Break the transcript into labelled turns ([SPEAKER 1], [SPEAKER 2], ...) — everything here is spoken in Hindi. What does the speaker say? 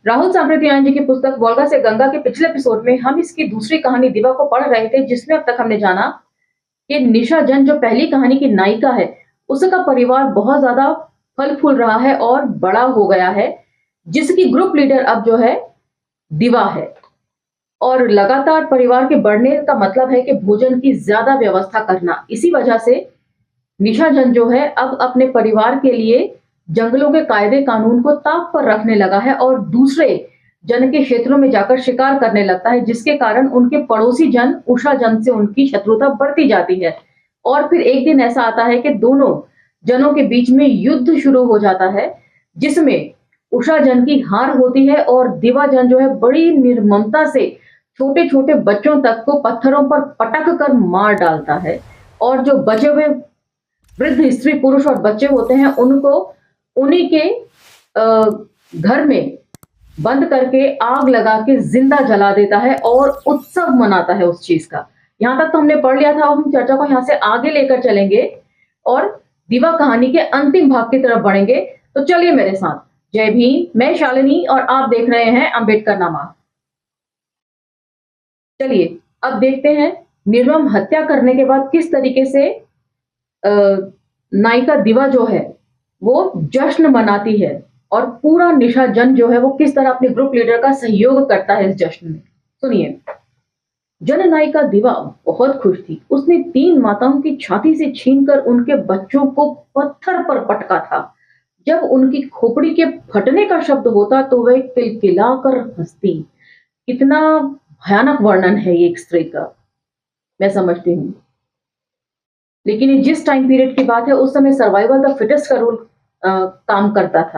[SPEAKER 1] राहुल सांकृत्यायन जी की पुस्तक वोल्गा से गंगा के पिछले एपिसोड में हम इसकी दूसरी कहानी दिवा को पढ़ रहे थे, जिसमें अब तक हमने जाना कि निशा जन जो पहली कहानी की नायिका है, उसका परिवार बहुत ज्यादा फल फूल रहा है और बड़ा हो गया है, जिसकी ग्रुप लीडर अब जो है दिवा है। और लगातार परिवार के बढ़ने का मतलब है कि भोजन की ज्यादा व्यवस्था करना। इसी वजह से निशा जन जो है अब अपने परिवार के लिए जंगलों के कायदे कानून को ताक पर रखने लगा है और दूसरे जन के क्षेत्रों में जाकर शिकार करने लगता है, जिसके कारण उनके पड़ोसी जन उषा जन से उनकी शत्रुता बढ़ती जाती है। और फिर एक दिन ऐसा आता है कि दोनों जनों के बीच में युद्ध शुरू हो जाता है, जिसमें उषा जन की हार होती है और दिवा जन जो है बड़ी निर्ममता से छोटे छोटे बच्चों तक को पत्थरों पर पटक कर मार डालता है। और जो बचे हुए वृद्ध स्त्री पुरुष और बच्चे होते हैं, उनको उन्हीं के घर में बंद करके आग लगा के जिंदा जला देता है और उत्सव मनाता है उस चीज का। यहां तक तो हमने पढ़ लिया था, अब हम चर्चा को यहां से आगे लेकर चलेंगे और दिवा कहानी के अंतिम भाग की तरफ बढ़ेंगे। तो चलिए मेरे साथ। जय भीम, मैं शालिनी और आप देख रहे हैं अंबेडकर नामा। चलिए अब देखते हैं निर्मम हत्या करने के बाद किस तरीके से नायिका दिवा जो है वो जश्न मनाती है और पूरा निशा जन जो है वो किस तरह अपने ग्रुप लीडर का सहयोग करता है इस जश्न में। सुनिए। जननायिका दिवा बहुत खुश थी। उसने 3 माताओं की छाती से छीनकर उनके बच्चों को पत्थर पर पटका था। जब उनकी खोपड़ी के फटने का शब्द होता तो वह किलकिलाकर हंसती। कितना भयानक वर्णन है ये एक स्त्री का, मैं समझती हूँ। लेकिन ये जिस टाइम पीरियड की बात है, उस समय सर्वाइवल द फिटेस्ट का रूल काम करता था।